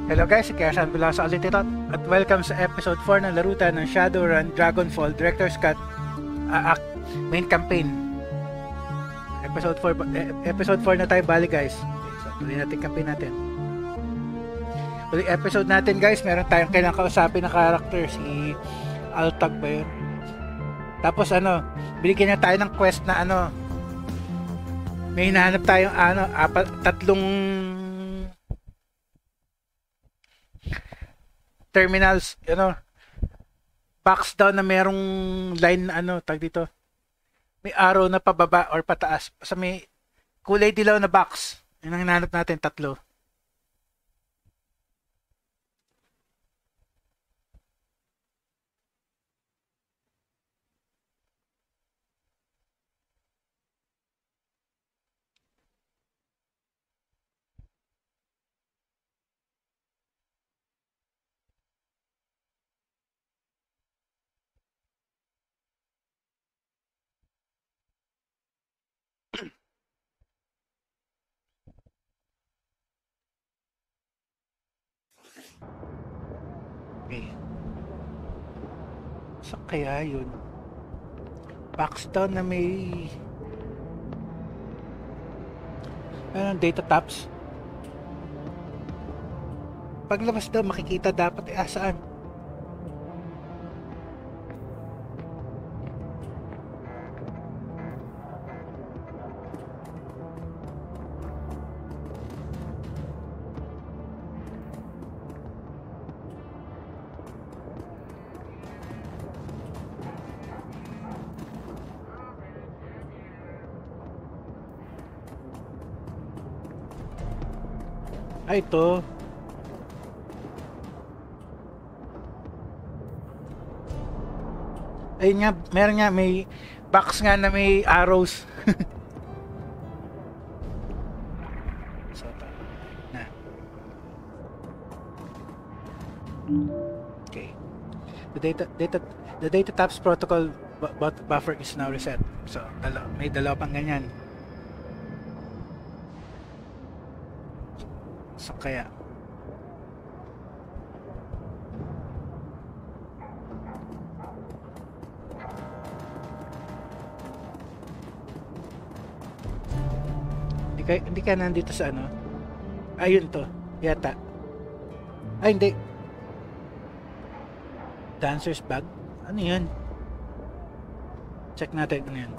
Hello guys, kaya saan pala sa ulit ito at welcome sa episode 4 ng larutan ng Shadowrun Dragonfall Director's Cut Main Campaign. Episode 4 na tayo bali guys. Okay, so tuloy natin campaign natin. Ulit episode natin guys, meron tayong kailangang kausapin na character, si Altag ba yun? Tapos binigyan niya tayo ng quest na may hinahanap tayong tatlong terminals, box down na merong line na tag dito. May arrow na pababa or pataas. Sa may kulay dilaw na box. Yun ang hinahanap natin, tatlo. Okay. So kaya yun. Box down na may data taps. Paglabas daw makikita dapat saan? Ito. Ayun nga, meron nga, may box nga na may arrows. So, na. Okay. The data taps protocol buffer is now reset. So, may dalawa pang ganyan. So kaya hindi ka nandito sa ayun to yata, hindi, dancer's bag, yan, check natin yan.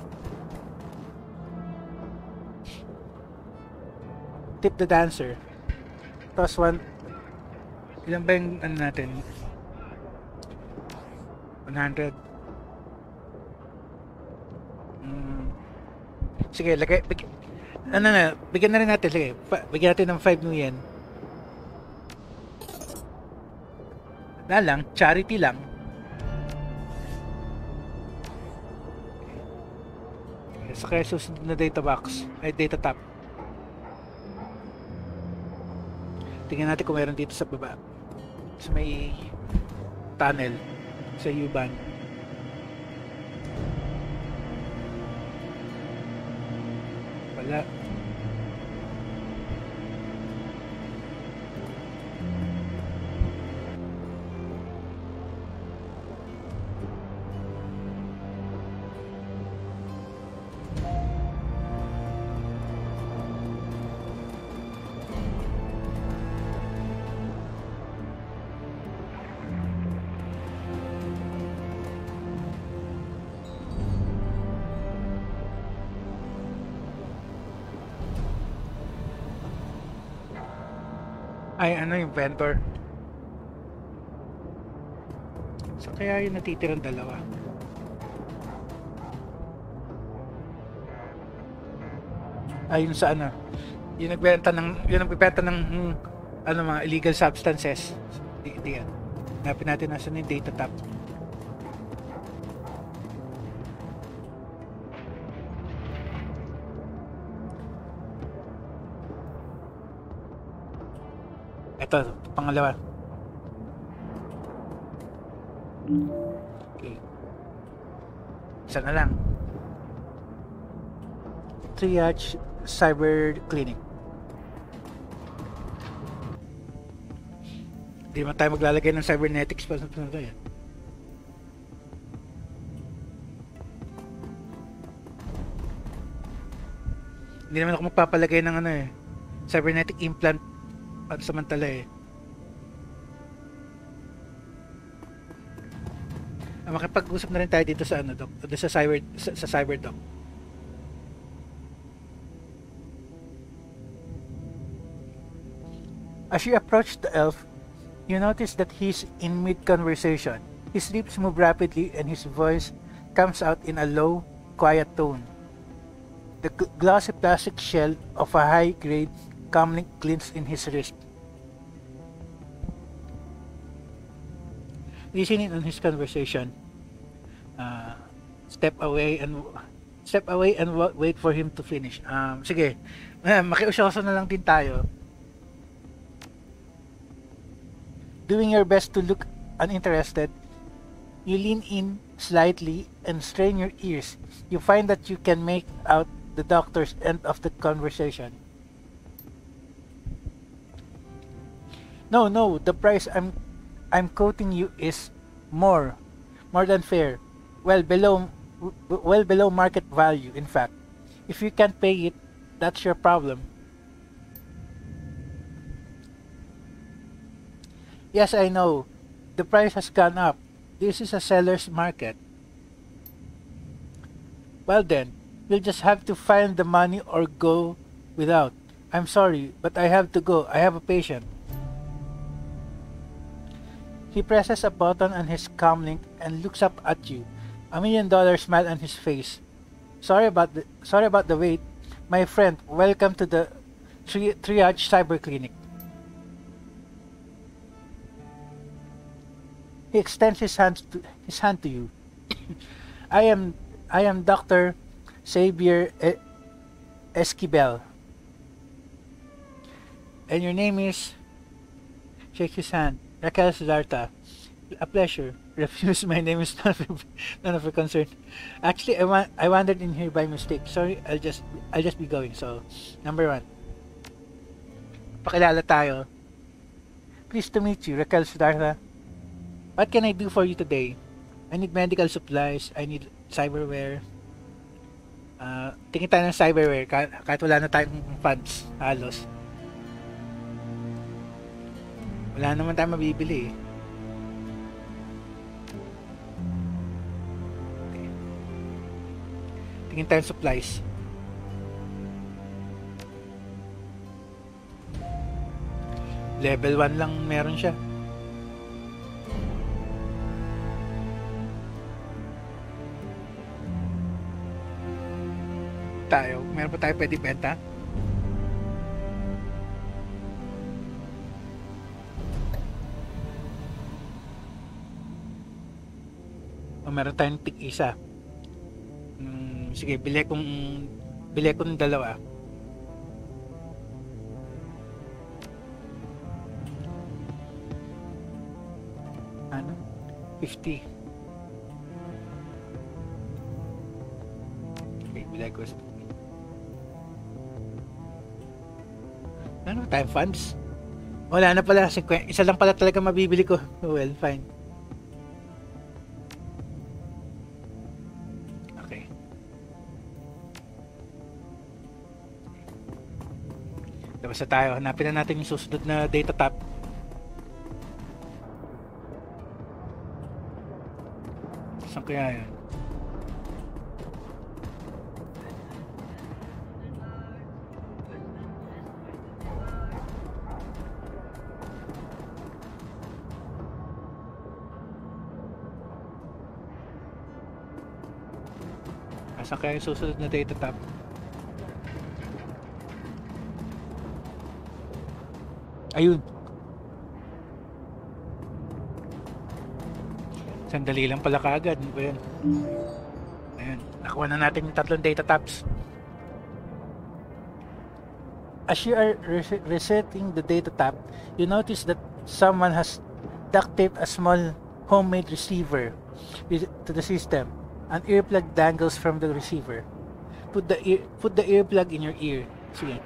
Tip the dancer. Plus 1. Ilan ba yung natin? 100. Sige, bigyan na rin natin. Sige, bigyan natin ng 5 yen. Na lang, charity lang. Okay. So kaya susunod na data box, ay data tap. Tingnan natin kung meron dito sa baba. Sa may tunnel. Sa U-Bahn. Wala. Ay, yung vendor. So, kaya yung natitirang dalawa. Ay, yung sa yung nagbenta ng mga illegal substances. Di yan. Hanapin natin nasa yung data tab. Ito, pangalawa. Okay. Isa na lang. Triage Cyber Clinic. Hindi naman tayo maglalagay ng cybernetics pa sa to yan. Hindi naman ako magpapalagay ng ano eh, cybernetic implant at samantala eh. Makipag-usap na rin tayo dito sa ano, doc, sa cyberdoc. As you approach the elf, you notice that he's in mid-conversation. His lips move rapidly and his voice comes out in a low, quiet tone. The glossy plastic shell of a high-grade comlink glints in his wrist. Listening on his conversation, step away and wait for him to finish. Sige, makiusyoso na lang din tayo. Doing your best to look uninterested, you lean in slightly and strain your ears. You find that you can make out the doctor's end of the conversation. No, the price I'm quoting you is more than fair. Well below market value, in fact. If you can't pay it, that's your problem. Yes, I know. The price has gone up. This is a seller's market. Well then, we'll just have to find the money or go without. I'm sorry, but I have to go. I have a patient. He presses a button on his comlink and looks up at you. $1 million smile on his face. Sorry about the wait. My friend, welcome to the Triage Cyber Clinic. He extends his hand to you. I am Dr. Xavier Esquivel. And your name is? Shake his hand. Raquel Siddhartha. A pleasure. Refuse. My name is none of your concern. Actually, I wandered in here by mistake. Sorry, I'll just be going. So, number 1. Pakilala tayo. Pleased to meet you, Raquel Siddhartha. What can I do for you today? I need medical supplies. I need cyberware. Tingin tayo ng cyberware kahit wala na tayong funds. Halos. Wala naman tayo mabibili eh. Okay. Tingin tayo supplies. Level 1 lang meron siya. Meron pa tayo pwede benta? O meron tayong tig-isa. Sige, bili ko ng dalawa. Ano? 50. Okay, bili ko. Ano? Time funds? Wala na pala. Isa lang pala talaga mabibili ko. Well, fine. Okay. Labas na tayo. Hanapin na natin yung susunod na data tab. Saan kaya yun? Saan kaya yung susunod na data tab? Ayun. Sandali lang pala kaagad. Ano ba yun? Ayun. Nakuha na natin yung 3 data tabs. As you are resetting the data tab, you notice that someone has duct taped a small homemade receiver to the system. An earplug dangles from the receiver. Put the earplug in your ear. Sige.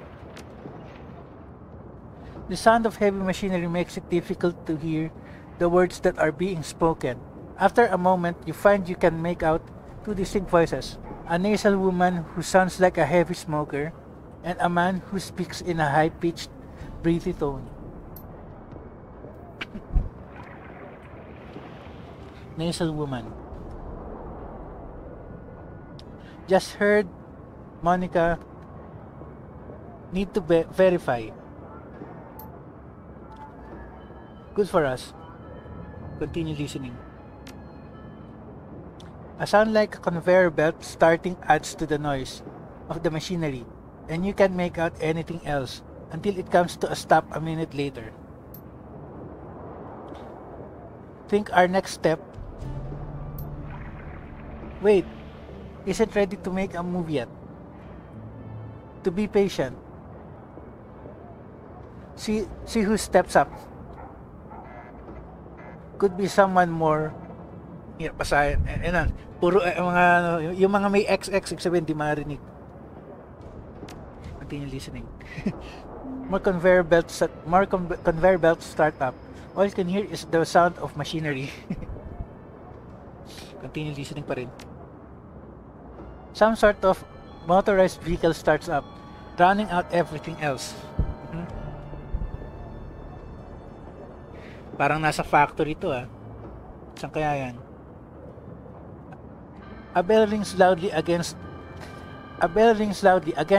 The sound of heavy machinery makes it difficult to hear the words that are being spoken. After a moment, you find you can make out two distinct voices: a nasal woman who sounds like a heavy smoker, and a man who speaks in a high-pitched, breathy tone. Nasal woman. Just heard, Monica. Need to verify. Good for us. Continue listening. A sound like a conveyor belt starting adds to the noise of the machinery, and you can't make out anything else until it comes to a stop a minute later. Think our next step. Wait, isn't ready to make a move yet. To be patient. See who steps up. Could be someone more. Hirap pasahin. Puro mga ano, yung mga may XX sabihin di marinig. Continue listening. More conveyor belts start up. All you can hear is the sound of machinery. Continue listening pa rin. Some sort of motorized vehicle starts up, drowning out everything else. Parang nasa factory to ah. Saan kaya yan? A bell rings loudly again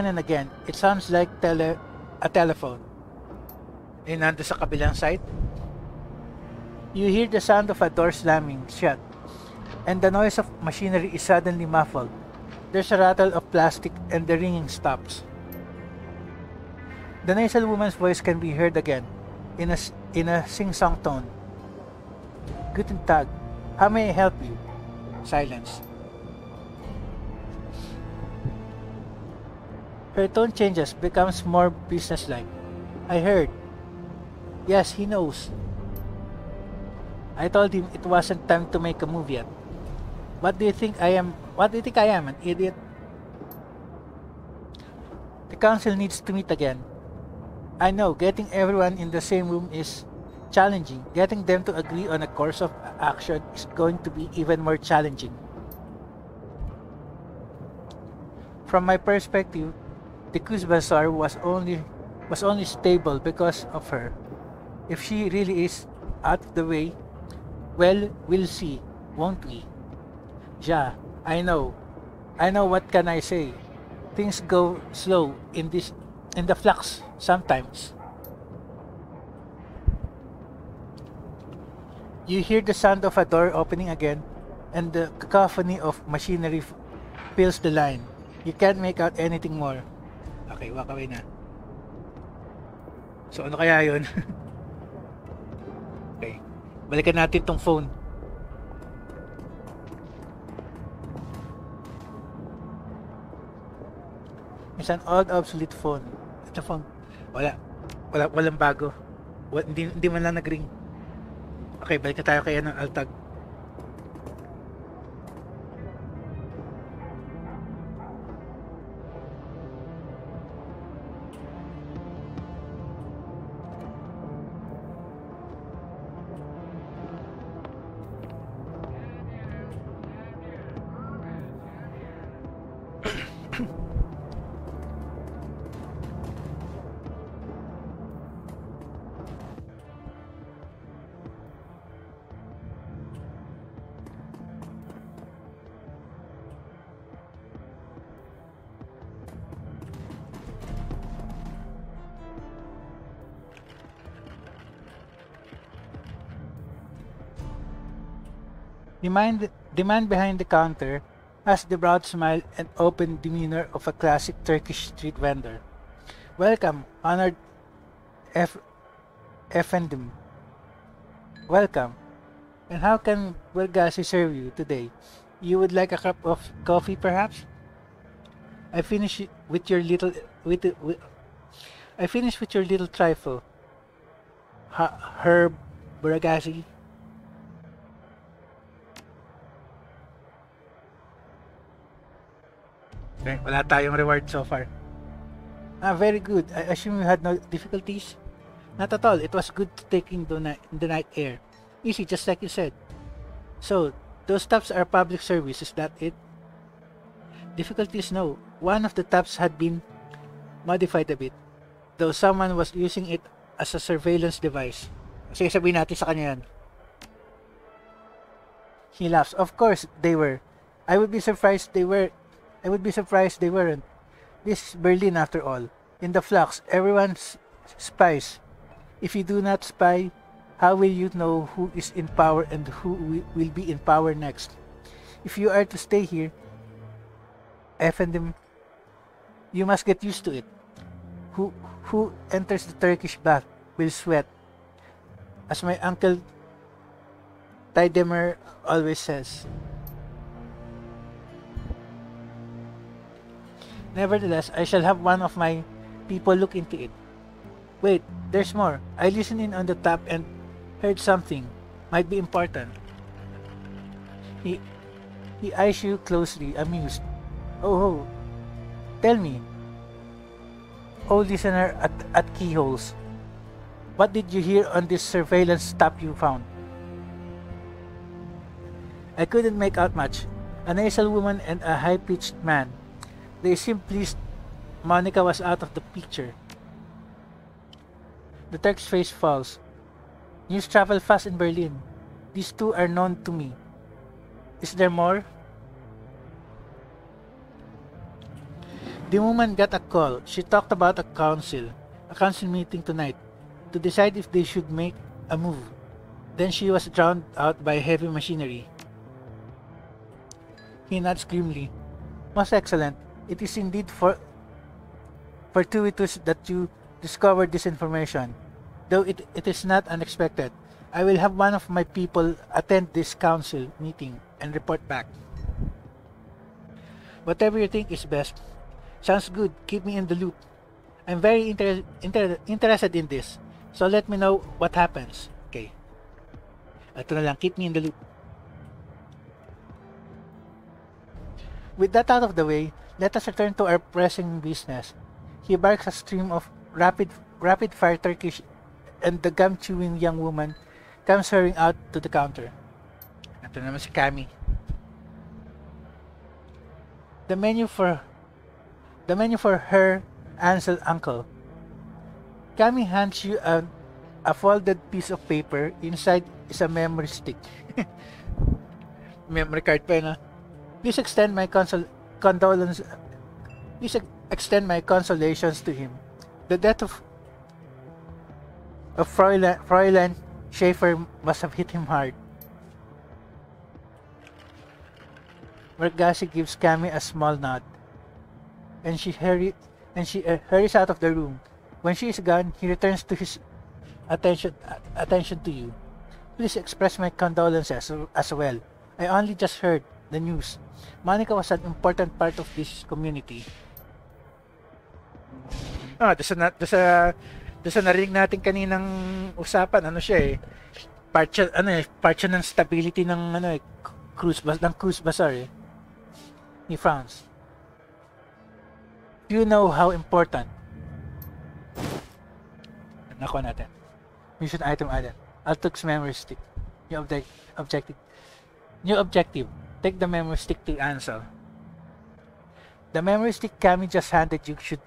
and again. It sounds like a telephone. And nando sa kabilang side, you hear the sound of a door slamming shut, and the noise of machinery is suddenly muffled. There's a rattle of plastic and the ringing stops. The nasal woman's voice can be heard again, in a sing-song tone. Guten Tag. How may I help you? Silence. Her tone changes, becomes more businesslike. I heard. Yes, he knows. I told him it wasn't time to make a move yet. What do you think I am? What do you think I am, an idiot? The council needs to meet again. I know, getting everyone in the same room is challenging. Getting them to agree on a course of action is going to be even more challenging. From my perspective, the Kuz Bazaar was only stable because of her. If she really is out of the way, well, we'll see, won't we? Yeah, I know. What can I say? Things go slow in the flux sometimes. You hear the sound of a door opening again, and the cacophony of machinery fills the line. You can't make out anything more. Okay, walk away na. So ano kaya yun? Okay, balikan natin tong phone. It's an old obsolete phone. Ito phone. Walang bago. Hindi man lang nag-ring. Okay, balik na tayo kay Altag. The man behind the counter has the broad smile and open demeanor of a classic Turkish street vendor. Welcome, honored Efendim. Welcome. And how can Belgasi serve you today? You would like a cup of coffee, perhaps? I finish with your little trifle. Herb Buragasi. Okay, wala tayong reward so far. Very good. I assume you had no difficulties? Not at all. It was good to take in the night air. Easy, just like you said. So, those taps are public service, is that it? Difficulties, no. One of the taps had been modified a bit, though someone was using it as a surveillance device. Sige, sabihin natin sa kanya yan. He laughs. Of course, they were. I would be surprised they weren't. This is Berlin after all. In the flux, everyone spies. If you do not spy, how will you know who is in power and who will be in power next? If you are to stay here, you must get used to it. Who enters the Turkish bath will sweat. As my uncle Tidemer always says. Nevertheless, I shall have one of my people look into it. Wait, there's more. I listened in on the tap and heard something. Might be important. He eyes you closely, amused. Oh, tell me. Oh, listener at keyholes. What did you hear on this surveillance tap you found? I couldn't make out much. A nasal woman and a high-pitched man. They seemed pleased Monica was out of the picture. The Turk's face falls. News travel fast in Berlin. These two are known to me. Is there more? The woman got a call. She talked about a council meeting tonight, to decide if they should make a move. Then she was drowned out by heavy machinery. He nods grimly. Most excellent. It is indeed fortuitous that you discovered this information, though it is not unexpected. I will have one of my people attend this council meeting and report back. Whatever you think is best. Sounds good. Keep me in the loop. I'm very interested in this, so let me know what happens. Okay. Ito na lang. Keep me in the loop. With that out of the way, let us return to our pressing business. He barks a stream of rapid-fire Turkish, and the gum-chewing young woman comes hurrying out to the counter. Ito naman si Cami. The menu for her Ansel uncle. Cami hands you a folded piece of paper. Inside is a memory stick. Memory card pa na. Please extend my consolations to him. The death of Fräulein Schaefer must have hit him hard. Margasi gives Cami a small nod, and she hurries out of the room. When she is gone, he returns to his attention to you. Please express my condolences as well. I only just heard the news. Monica was an important part of this community. Doon sa narinig natin kaninang usapan, ano siya eh. Part siya ng stability ng cruise bazaar eh. He frowns. Do you know how important? Nakuha natin. Mission item added. Altux memory stick. New objective. Take the memory stick to Ansel. The memory stick Cami just handed you should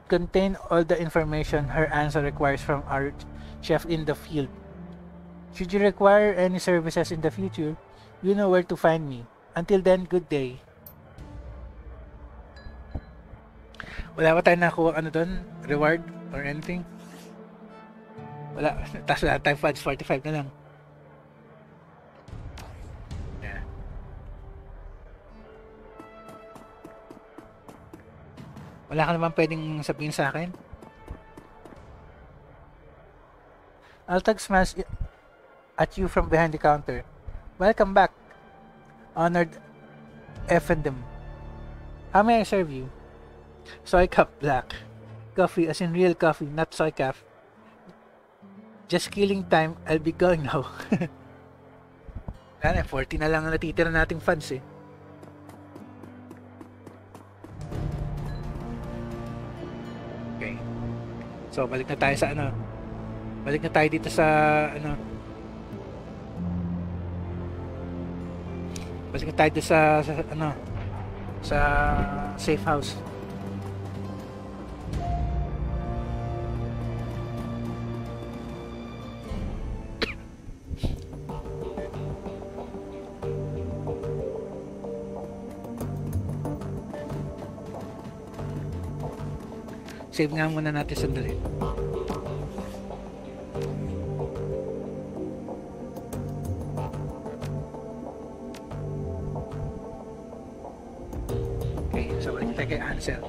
contain all the information her Ansel requires from our chef in the field. Should you require any services in the future, you know where to find me. Until then, good day. Wala ba tayo nakuha reward or anything? Wala. Tapos wala tayo funds, 45 na lang. Yeah. Wala ka naman pwedeng sabihin sa akin? Altag smiles at you from behind the counter. Welcome back, honored Effendem. How may I serve you? Soy cup black. Coffee, as in real coffee, not soy calf. Just killing time. I'll be going now. 40 na lang ang natitira nating funds eh. Okay. So, balik na tayo sa Balik na tayo dito sa ano. Balik na tayo dito sa ano, sa safe house. Save nga muna natin sandali. Okay, so balik tayo kay Ansel.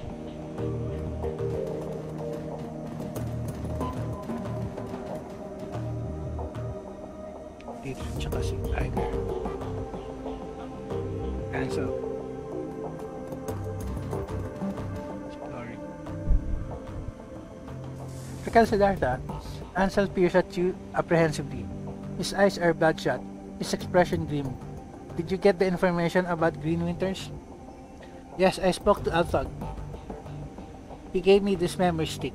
Dito tsaka si Eiger. Ansel. Siddhartha, Ansel peers at you apprehensively. His eyes are bloodshot, his expression grim. Did you get the information about Green Winters? Yes, I spoke to Althog. He gave me this memory stick.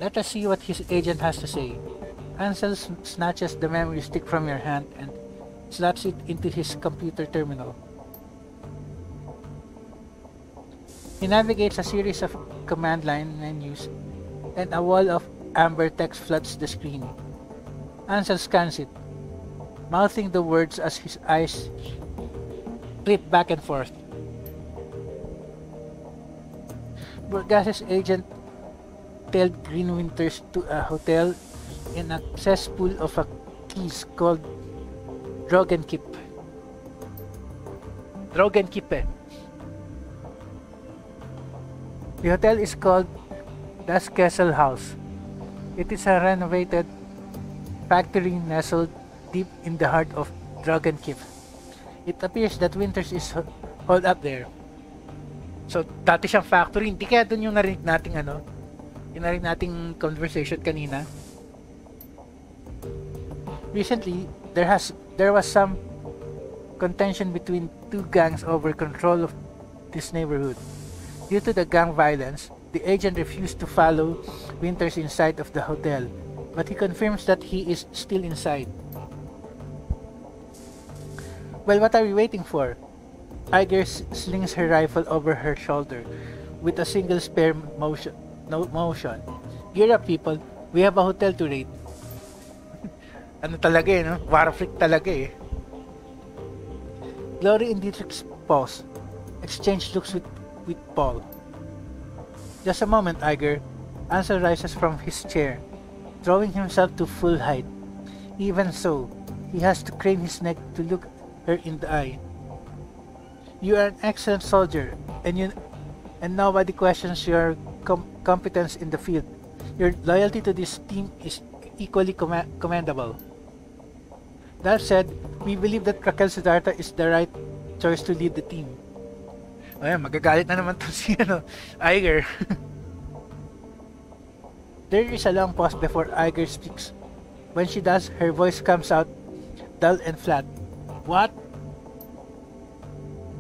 Let us see what his agent has to say. Ansel snatches the memory stick from your hand and slaps it into his computer terminal. He navigates a series of command line menus, and a wall of amber text floods the screen. Ansel scans it, mouthing the words as his eyes flip back and forth. Burgess's agent tailed Green Winters to a hotel in a cesspool of keys called Drogenkippe. The hotel is called Das Kessel House. It is a renovated factory nestled deep in the heart of Drogenkippe. It appears that Winters is holed up there. So, dati siyang factory. Hindi kaya dun yung narinig nating ano? Yung narinig nating conversation kanina. Recently, there was some contention between two gangs over control of this neighborhood. Due to the gang violence, the agent refused to follow Winters inside of the hotel, but he confirms that he is still inside. Well, what are we waiting for? Eiger slings her rifle over her shoulder with a single spare motion. Gear up, people. We have a hotel to raid. Ano talaga eh, no? War freak talaga eh. Glory and Dietrich's pause. Exchange looks with Paul. Just a moment, Eiger. Ansel rises from his chair, throwing himself to full height. Even so, he has to crane his neck to look her in the eye. You are an excellent soldier, and nobody questions your competence in the field. Your loyalty to this team is equally commendable. That said, we believe that Siddhartha is the right choice to lead the team. Ayan, magagalit na naman to si Eiger. There is a long pause before Eiger speaks. When she does, her voice comes out dull and flat. What?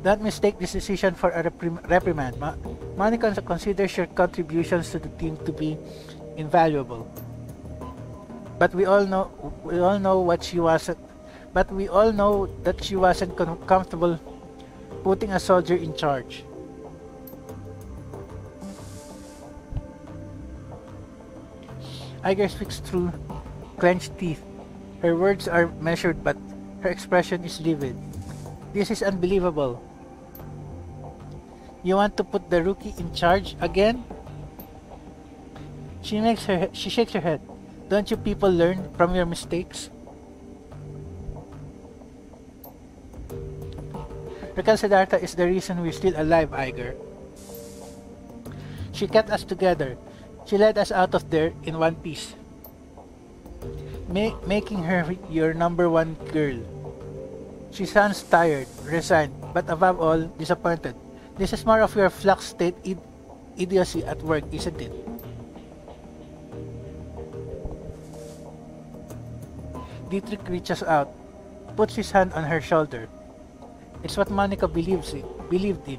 Don't mistake this decision for a reprimand. Monica considers your contributions to the team to be invaluable. But we all know that she wasn't comfortable putting a soldier in charge. Eiger speaks through clenched teeth. Her words are measured, but her expression is livid. This is unbelievable. You want to put the rookie in charge again? She shakes her head. Don't you people learn from your mistakes? Siddhartha is the reason we're still alive, Eiger. She kept us together. She led us out of there in one piece, making her your #1 girl. She sounds tired, resigned, but above all, disappointed. This is more of your flux state idiocy at work, isn't it? Dietrich reaches out, puts his hand on her shoulder. It's what Monica believed in.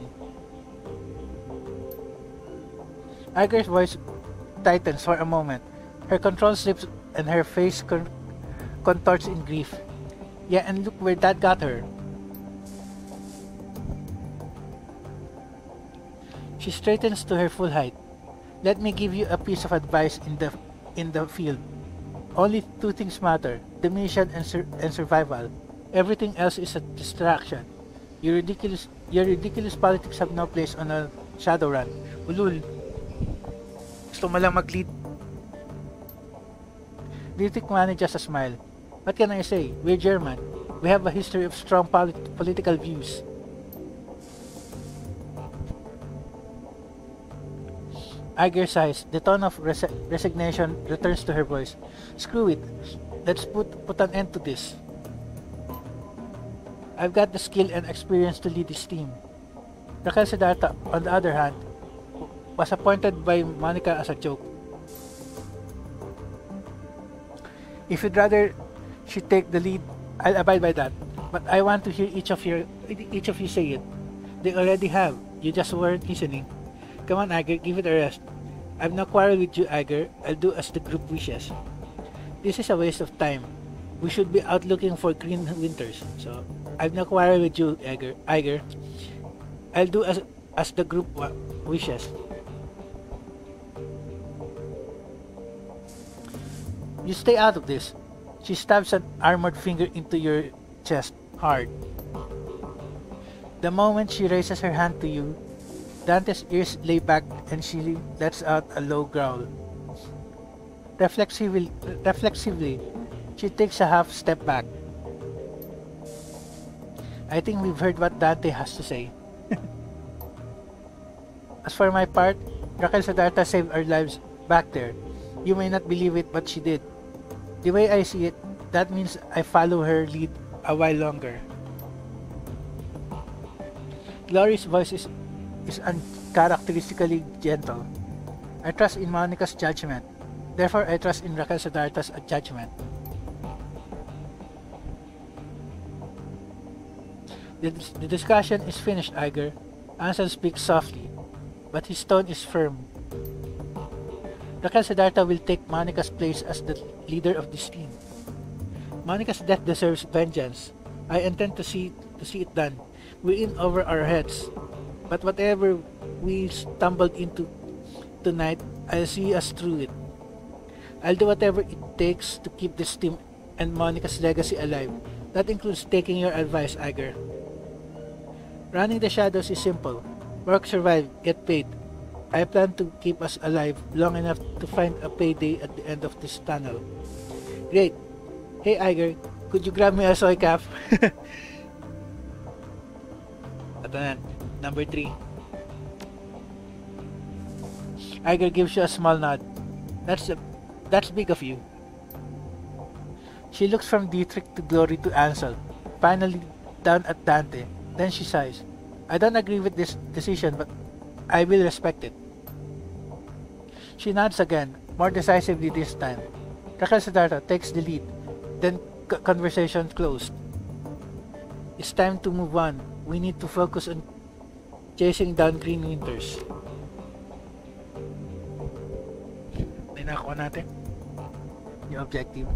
Eiger's voice tightens for a moment. Her control slips and her face contorts in grief. Yeah, and look where that got her. She straightens to her full height. Let me give you a piece of advice in the field. Only two things matter: the mission and survival. Everything else is a distraction. Your ridiculous politics have no place on a Shadowrun. Ulul. Gusto mo lang mag-lead. Litik manages a smile. What can I say? We're German. We have a history of strong political views. Eiger sighs. The tone of resignation returns to her voice. Screw it. Let's put an end to this. I've got the skill and experience to lead this team. Raquel Siddhartha, on the other hand, was appointed by Monica as a joke. If you'd rather she take the lead, I'll abide by that. But I want to hear each of you say it. They already have. You just weren't listening. Come on, Eiger, give it a rest. I've no quarrel with you, Eiger. I'll do as the group wishes. This is a waste of time. We should be out looking for green winters. So, I've no quarrel with you, Eiger. I'll do as the group wishes. You stay out of this. She stabs an armored finger into your chest, hard. The moment she raises her hand to you, Dante's ears lay back and she lets out a low growl. Reflexively, she takes a half step back. I think we've heard what Dante has to say. As for my part, Raquel Siddhartha saved our lives back there. You may not believe it, but she did. The way I see it, that means I follow her lead a while longer. Glory's voice is uncharacteristically gentle. I trust in Monica's judgment. Therefore, I trust in Raquel Siddhartha's judgment. The discussion is finished, Eiger. Ansel speaks softly, but his tone is firm. Raquel Siddhartha will take Monica's place as the leader of this team. Monica's death deserves vengeance. I intend to see it done. We're in over our heads. But whatever we stumbled into tonight, I'll see us through it. I'll do whatever it takes to keep this team and Monica's legacy alive. That includes taking your advice, Eiger. Running the shadows is simple. Work, survive, get paid. I plan to keep us alive long enough to find a payday at the end of this tunnel. Great. Hey Eiger, could you grab me a soy cap? Ito na, number 3. Eiger gives you a small nod. That's big of you. She looks from Dietrich to Glory to Ansel, finally down at Dante. Then she sighs. I don't agree with this decision, but I will respect it. She nods again, more decisively this time. Raquel Siddhartha takes the lead, then conversation closed. It's time to move on. We need to focus on chasing down green winters. Nakakuha natin yung objective.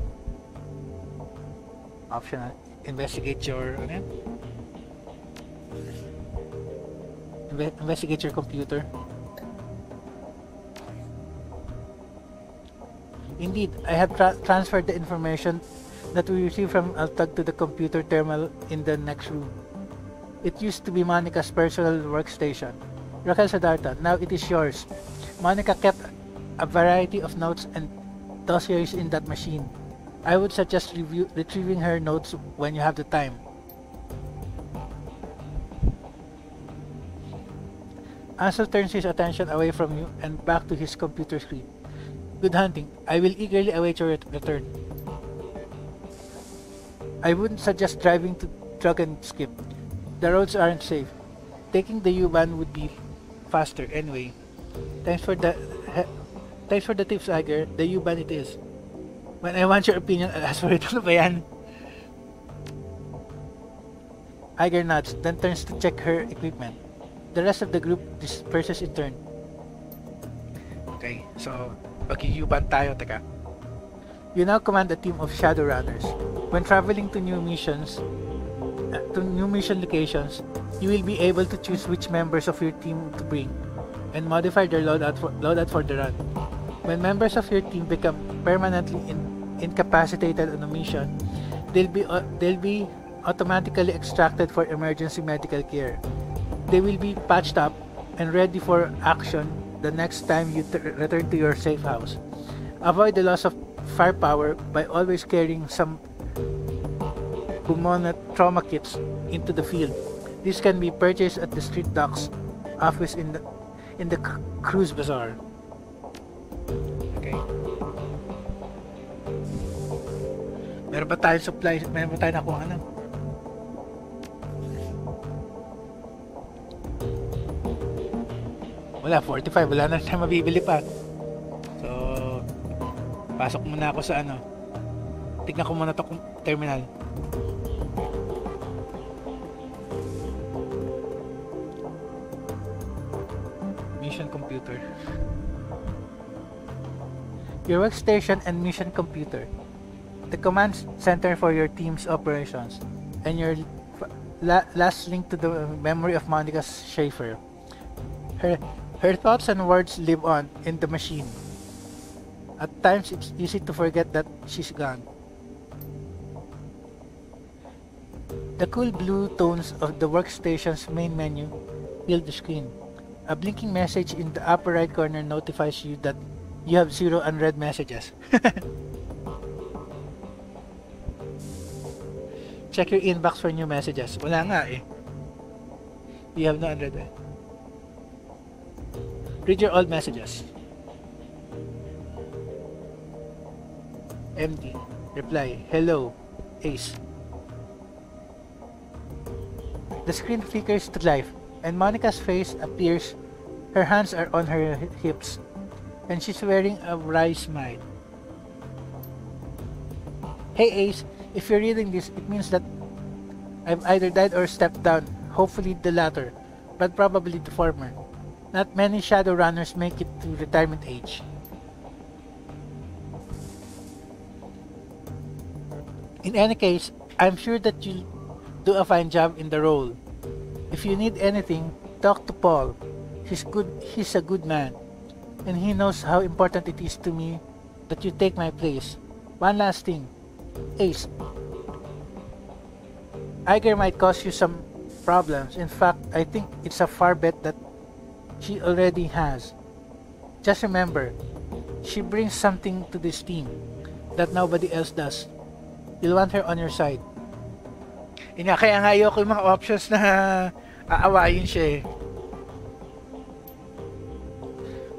Optional. Investigate your investigate your computer. Indeed, I have transferred the information that we received from Altag to the computer terminal in the next room. It used to be Monica's personal workstation. Raquel Siddhartha, now it is yours. Monica kept a variety of notes and dossiers in that machine. I would suggest retrieving her notes when you have the time. Ansel turns his attention away from you and back to his computer screen. Good hunting. I will eagerly await your return. I wouldn't suggest driving to Dragon Skip. The roads aren't safe. Taking the U-Bahn would be faster anyway. Thanks for the tips, Eiger. The U-Bahn it is. When I want your opinion, I'll ask for it. Ano ba yan? Eiger nods, then turns to check her equipment. The rest of the group disperses in turn. Okay, so mag-yuban tayo, teka. You now command a team of Shadowrunners. When traveling to new mission locations, you will be able to choose which members of your team to bring and modify their loadout for the run. When members of your team become permanently incapacitated on a mission, they'll be automatically extracted for emergency medical care. They will be patched up and ready for action the next time you return to your safe house. Avoid the loss of firepower by always carrying some pulmonary trauma kits into the field. This can be purchased at the street docks office in the cruise bazaar. Okay. Meron ba tayong supplies? Meron ba tayong nakuha ano? Wala, 45. Wala na tayo mabibili pa. So, pasok muna ako sa ano. Tignan ko muna ito terminal. Mission computer. Your workstation and mission computer. The command center for your team's operations. And your last link to the memory of Monica Schaefer. Her thoughts and words live on in the machine. At times, it's easy to forget that she's gone. The cool blue tones of the workstation's main menu fill the screen. A blinking message in the upper right corner notifies you that you have 0 unread messages. Check your inbox for new messages. Wala nga eh. You have no unread. Read your old messages. Empty. Reply. Hello, Ace. The screen flickers to life, and Monica's face appears. Her hands are on her hips, and she's wearing a wry smile. Hey Ace, if you're reading this, it means that I've either died or stepped down. Hopefully the latter, but probably the former. Not many Shadowrunners make it to retirement age. In any case, I'm sure that you'll do a fine job in the role. If you need anything, talk to Paul. He's a good man, and he knows how important it is to me that you take my place. One last thing, Ace. Eiger might cause you some problems. In fact, I think it's a far bet that she already has. Just remember, she brings something to this team that nobody else does. You'll want her on your side. Kaya nga ayoko yung mga options na aawayin siya eh.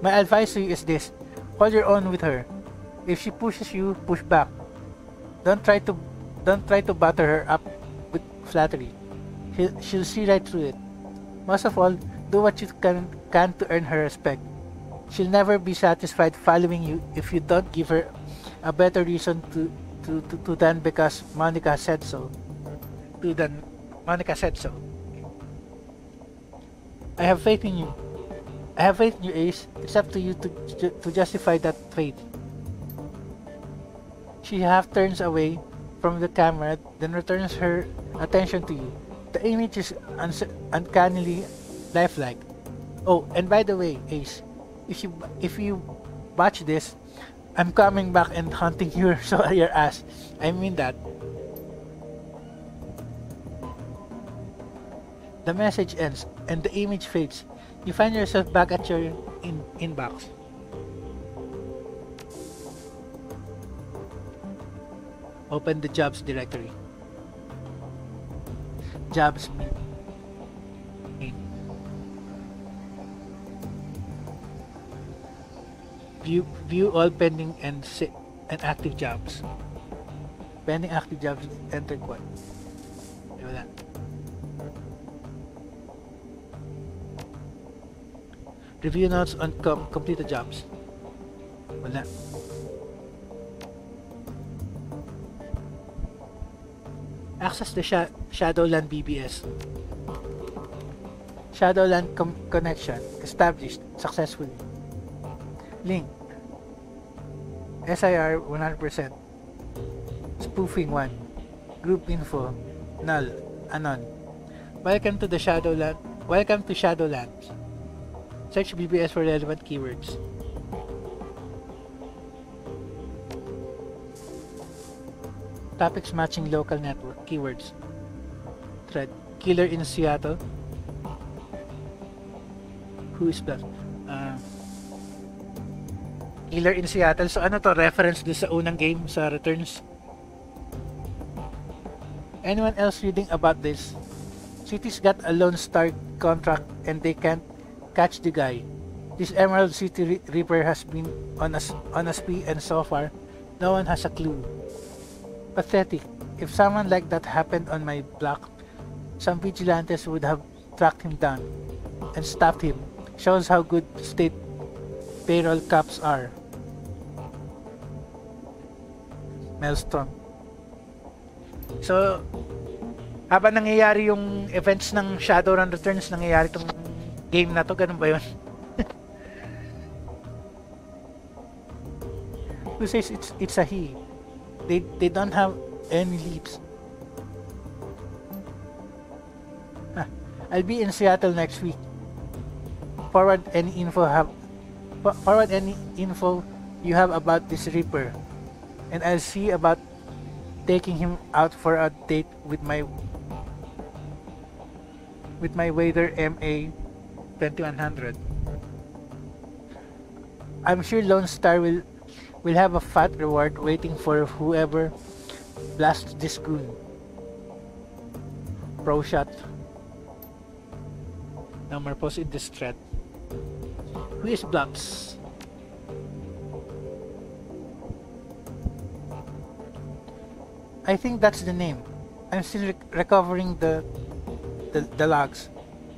My advice to you is this: hold your own with her. If she pushes you, push back. Don't try to butter her up with flattery. She'll see right through it. Most of all, do what you can to earn her respect. She'll never be satisfied following you if you don't give her a better reason to than because Monica said so. Monica said so. I have faith in you. I have faith in you, Ace. It's up to you to justify that faith. She half turns away from the camera, then returns her attention to you. The image is uncannily lifelike. Oh, and by the way, Ace, if you watch this, I'm coming back and hunting your ass. I mean that. The message ends and the image fades. You find yourself back at your inbox. Open the jobs directory. Jobs main. View all pending and active jobs. Pending active jobs, enter quad. Wala. Review notes on completed jobs. Wala. Access the Shadowrun BBS. Shadowrun connection established successfully. Link. SIR 100%. Spoofing 1. Group info. Null. Anon. Welcome to Shadowlands. Search BBS for relevant keywords. Topics matching local network keywords. Thread. Killer in Seattle. Who is that? Killer in Seattle. So ano to? Reference doon sa unang game sa Returns. Anyone else reading about this? City's got a Lone Star contract and they can't catch the guy. This Emerald City Reaper has been on a spree and so far, no one has a clue. Pathetic. If someone like that happened on my block, some vigilantes would have tracked him down and stopped him. Shows how good state payroll cops are. Maelstrom. So, habang nangyayari yung events ng Shadowrun Returns, nangyayari tong game na to, ganun ba yun? Who says it's a he? They don't have any leads. I'll be in Seattle next week. Forward any info you have about this Reaper, and I'll see about taking him out for a date with my Wader MA 2100. I'm sure Lone Star will have a fat reward waiting for whoever blasts this goon. Pro shot. No more post in this thread. Who is Blocks? I think that's the name. I'm still recovering the logs.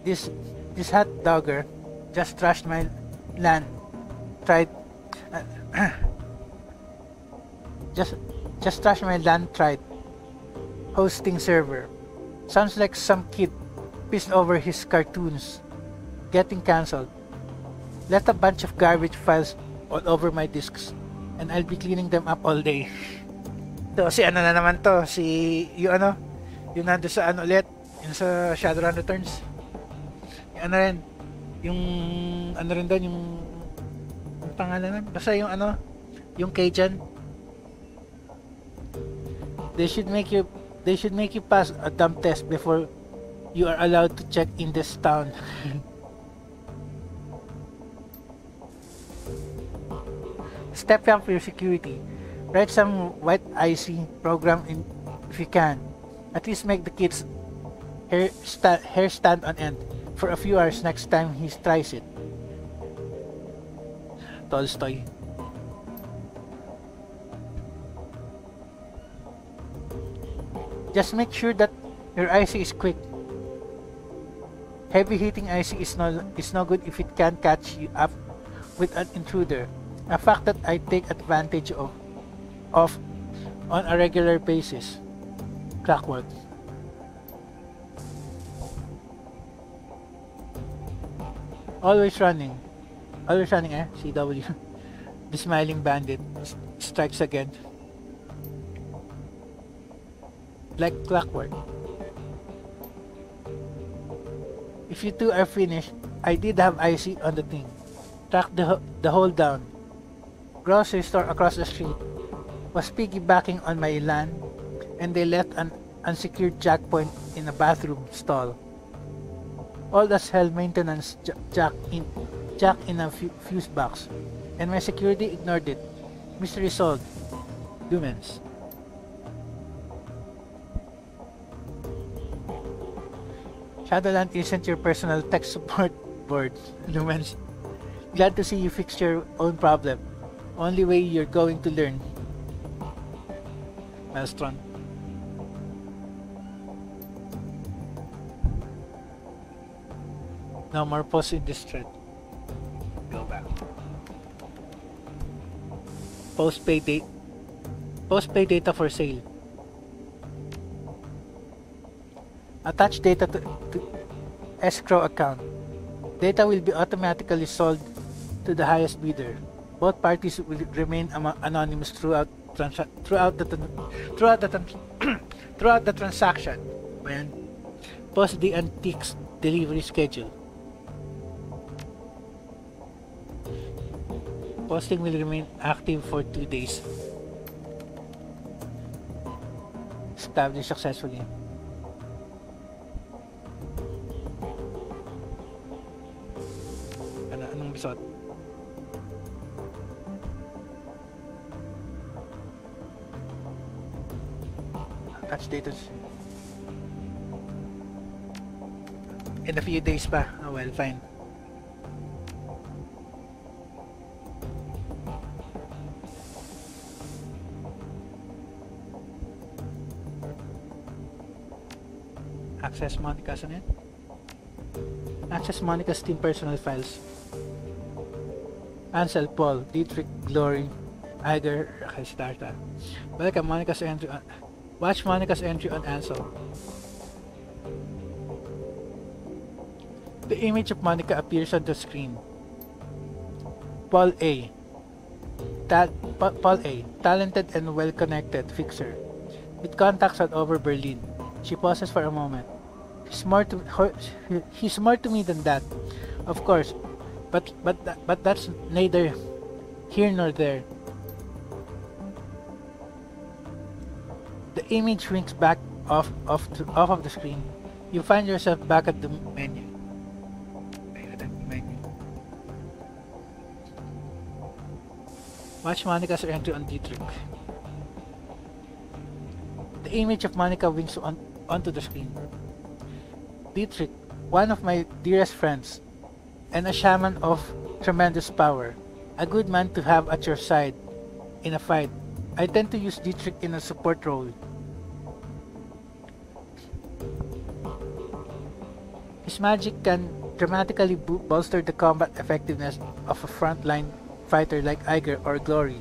This hot dogger just trashed my LAN. Tried just trashed my LAN. Tried hosting server. Sounds like some kid pissed over his cartoons getting cancelled. Left a bunch of garbage files all over my disks, and I'll be cleaning them up all day. So, si ano na naman to, yung nando sa ano ulit, yung sa Shadowrun Returns. Yung ano rin, yung pangalan nun, basta yung yung Cajun. They should make you pass a dumb test before you are allowed to check in this town. Step up your security. Write some white IC program if you can. At least make the kid's hair stand on end for a few hours next time he tries it. Tolstoy. Just make sure that your IC is quick. Heavy hitting IC is no good if it can't catch you up with an intruder. A fact that I take advantage of on a regular basis. Clockwork. Always running, CW. The smiling bandit strikes again. Like clockwork. If you two are finished, I did have IC on the thing. Track the whole down. Grocery store across the street was piggybacking on my LAN, and they left an unsecured jack point in a bathroom stall. All that's hell maintenance jack in a fuse box, and my security ignored it. Mystery solved. Lumens. Shadowland isn't your personal tech support board, Lumens. Glad to see you fix your own problem. Only way you're going to learn. Maelstrom. No more posts in this thread. Go back. Postpay data for sale. Attach data to escrow account. Data will be automatically sold to the highest bidder. Both parties will remain anonymous throughout throughout the throughout the throughout the transaction. When post the antiques delivery schedule. Posting will remain active for 2 days. Established successfully. Anong episode? Touch data in a few days pa. Oh well, fine. Access Monica's on it. Access Monica's team personal files. Ansel, Paul, Dietrich, Glory, Eiger, Starta. Welcome Monica's entry on. Watch Monica's entry on Ansel. The image of Monica appears on the screen. Paul A. Paul A. Talented and well-connected fixer. With contacts all over Berlin. She pauses for a moment. He's more to me than that, of course, but that's neither here nor there. The image winks back off of the screen. You find yourself back at the menu. Watch Monica's entry on Dietrich. The image of Monica winks onto the screen. Dietrich, one of my dearest friends, and a shaman of tremendous power, a good man to have at your side in a fight. I tend to use Dietrich in a support role. His magic can dramatically bolster the combat effectiveness of a frontline fighter like Eiger or Glory.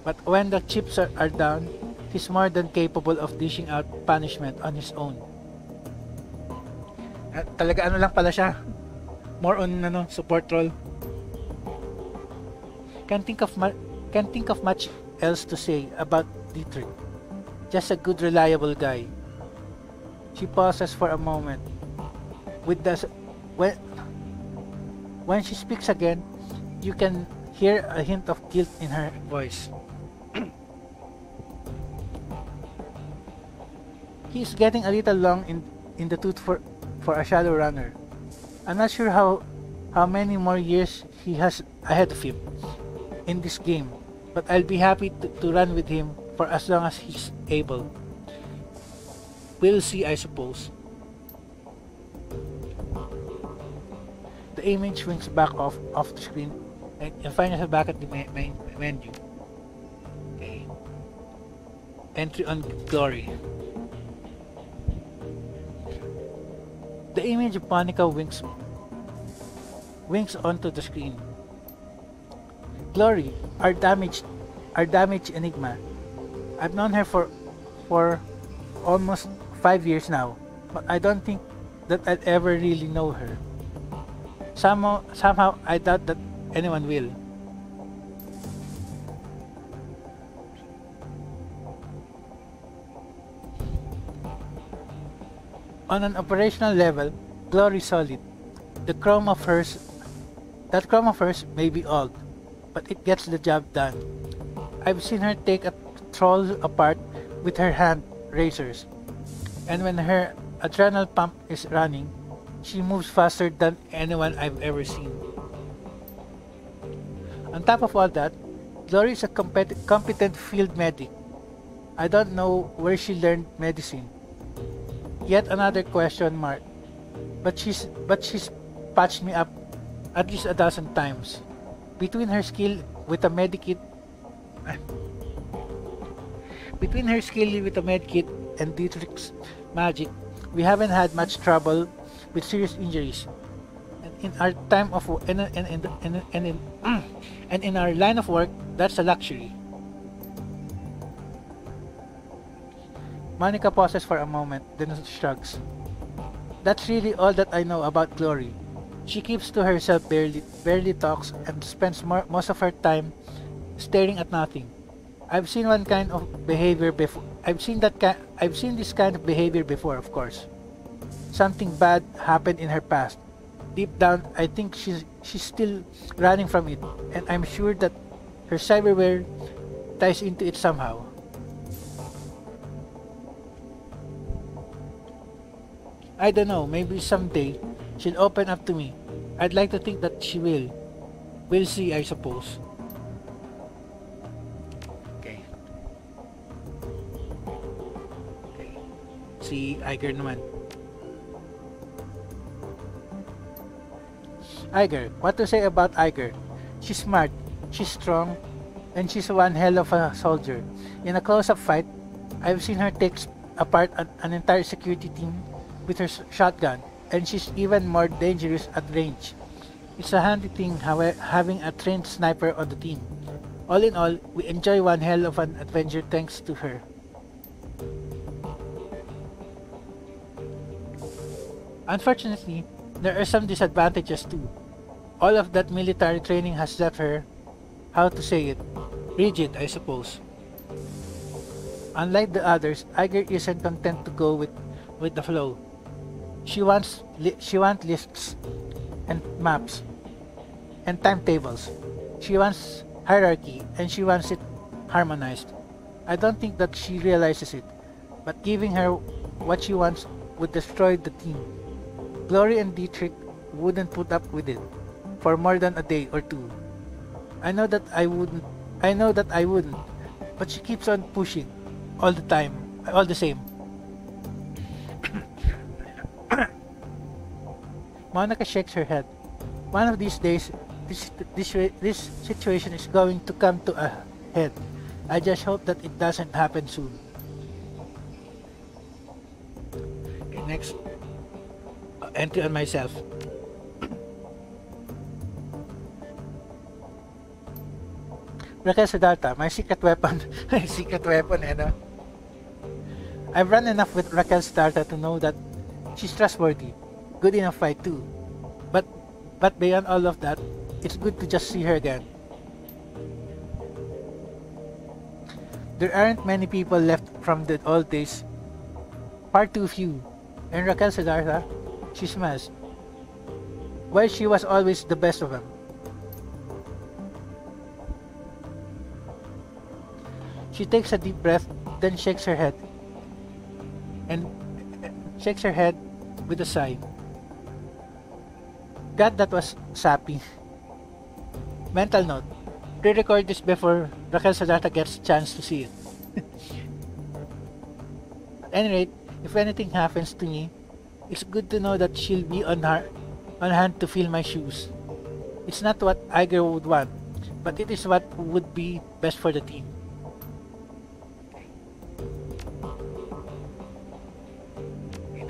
But when the chips are down, he's more than capable of dishing out punishment on his own. Talaga ano lang pala siya. More on support role. Can't think of much else to say about Dietrich. Just a good reliable guy. She pauses for a moment. When she speaks again, you can hear a hint of guilt in her voice. He's getting a little long in the tooth for a Shadowrunner. I'm not sure how many more years he has ahead of him in this game, but I'll be happy to run with him for as long as he's able. We'll see, I suppose. The image winks back off the screen and you find yourself back at the main menu. Okay. Entry on Glory. The image of Monica winks onto the screen. Glory, our damaged enigma. I've known her for almost 5 years now, but I don't think that I'll ever really know her. Somehow I doubt that anyone will. On an operational level, Glory's solid. That chrome of hers may be old, but it gets the job done. I've seen her take a troll apart with her hand razors, and when her adrenal pump is running, she moves faster than anyone I've ever seen. On top of all that, Glory is a competent field medic. I don't know where she learned medicine. Yet another question mark. But she's patched me up at least a dozen times. Between her skill with a medkit and Dietrich's magic, we haven't had much trouble with serious injuries. And in our time of and in our line of work, that's a luxury. Monica pauses for a moment, then shrugs. That's really all that I know about Glory. She keeps to herself, barely talks, and spends most of her time staring at nothing. I've seen one kind of behavior before. I've seen this kind of behavior before, of course. Something bad happened in her past. Deep down, I think she's still running from it, and I'm sure that her cyberware ties into it somehow. I don't know, maybe someday she'll open up to me. I'd like to think that she will. We'll see, I suppose. Okay. Si Eiger naman. Eiger, what to say about Eiger? She's smart, she's strong, and she's one hell of a soldier. In a close-up fight, I've seen her take apart an entire security team with her shotgun, and she's even more dangerous at range. It's a handy thing having a trained sniper on the team. All in all, we enjoy one hell of an adventure thanks to her. Unfortunately, there are some disadvantages too. All of that military training has left her, how to say it, rigid, I suppose. Unlike the others, Eiger isn't content to go with the flow. She wants lists and maps and timetables. She wants hierarchy and she wants it harmonized. I don't think that she realizes it, but giving her what she wants would destroy the team. Glory and Dietrich wouldn't put up with it for more than a day or two. I know that I wouldn't, but she keeps on pushing all the time, all the same. Monica shakes her head. One of these days, this situation is going to come to a head. I just hope that it doesn't happen soon. Okay, next. Entry on myself. Raquel Siddhartha, my secret weapon. My secret weapon, no? I've run enough with Raquel Siddhartha to know that she's trustworthy. Good enough fight too. But beyond all of that, it's good to just see her again. There aren't many people left from the old days. Far too few. And Raquel Siddhartha, she smiles. Well, she was always the best of them. She takes a deep breath, then shakes her head. And shakes her head with a sigh. God, that was sappy. Mental note. Pre-record this before Raquel Siddhartha gets a chance to see it. At any rate, if anything happens to me, it's good to know that she'll be on hand to fill my shoes. It's not what Eiger would want, but it is what would be best for the team.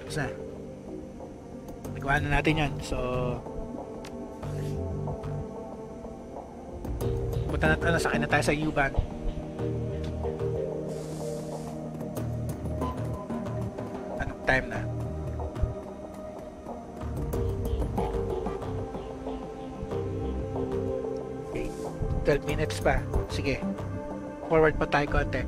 Tapos na. Nagawa na natin yan. So, punta na, sakay na tayo sa U-Bahn. Anong time na? Okay, 12 minutes pa. Sige, forward pa tayo konti.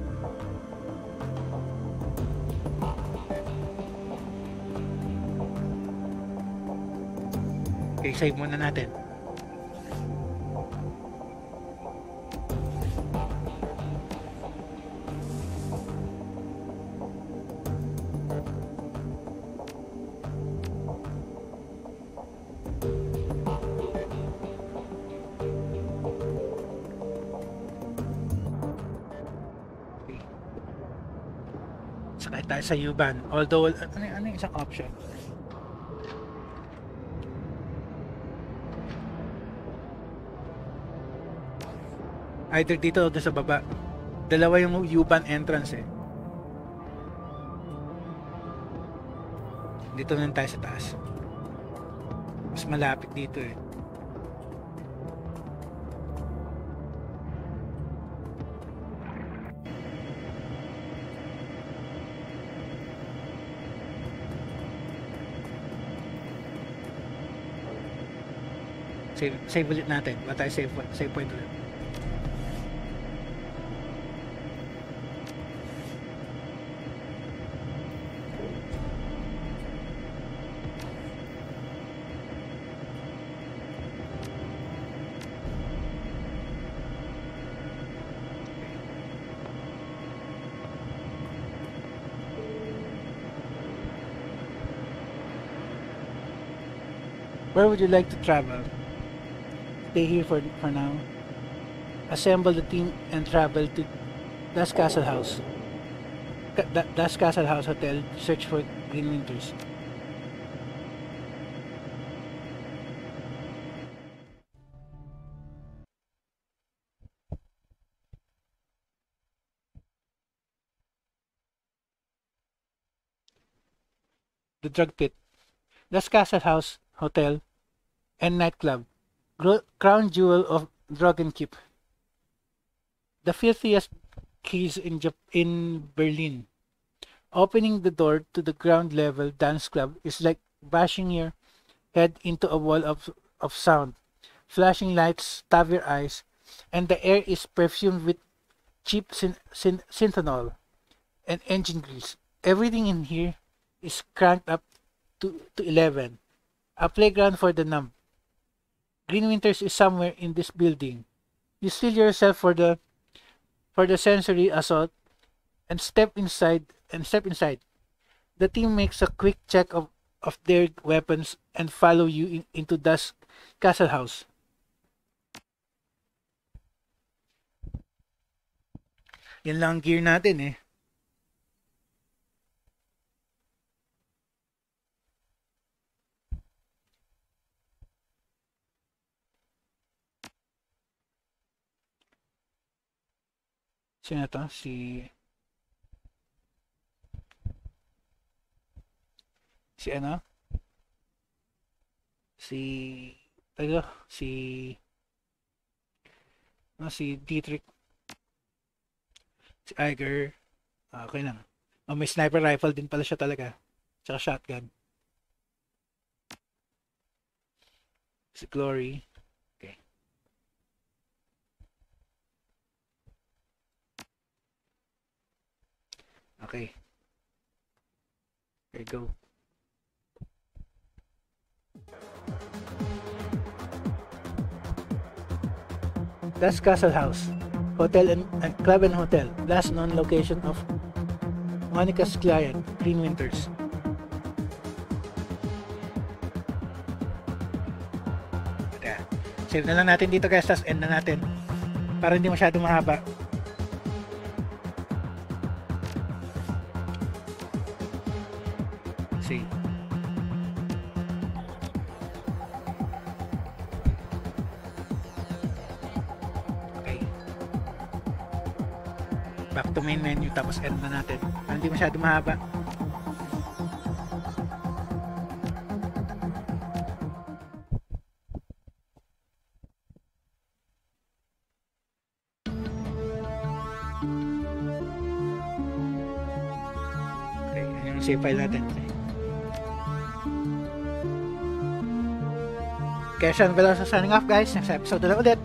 Okay, save muna natin. Sakay tayo sa U-Bahn. Although, ano yung isang option? Either dito o sa baba. Dalawa yung U-Bahn entrance eh. Dito na tayo sa taas. Mas malapit dito eh. Save ulit natin. Wala tayo save point ulit. Where would you like to travel? Stay here for now. Assemble the team and travel to Das Castle House. Das Castle House Hotel. Search for Green Winters. The Drug Pit. Das Castle House Hotel and Nightclub. Crown jewel of Dragonkeep. The filthiest keys in Berlin. Opening the door to the ground level dance club is like bashing your head into a wall of sound. Flashing lights stab your eyes, and the air is perfumed with cheap synthonol and engine grease. Everything in here is cranked up to 11. A playground for the numb. Green Winters is somewhere in this building. You steel yourself for the sensory assault and step inside. The team makes a quick check of their weapons and follow you into Das Castle House. Yan lang ang gear natin eh. Sino to? Si ano? Si Dietrich. Si Eiger. Okay lang. Oh, may sniper rifle din pala siya talaga. Tsaka shotgun. Si Glory. Okay. Okay. There you go. Das Castle House. Hotel and Club and Hotel. Last known location of Monica's client, Green Winters. Yeah. Save na lang natin dito guys, tas end na natin. Para hindi masyadong mahaba. See. Back to main menu tapos end na natin. Hindi masyado mahaba. Okay, yun yung save file natin. Kaya Sean Veloso signing off guys. Next episode na lang ulit.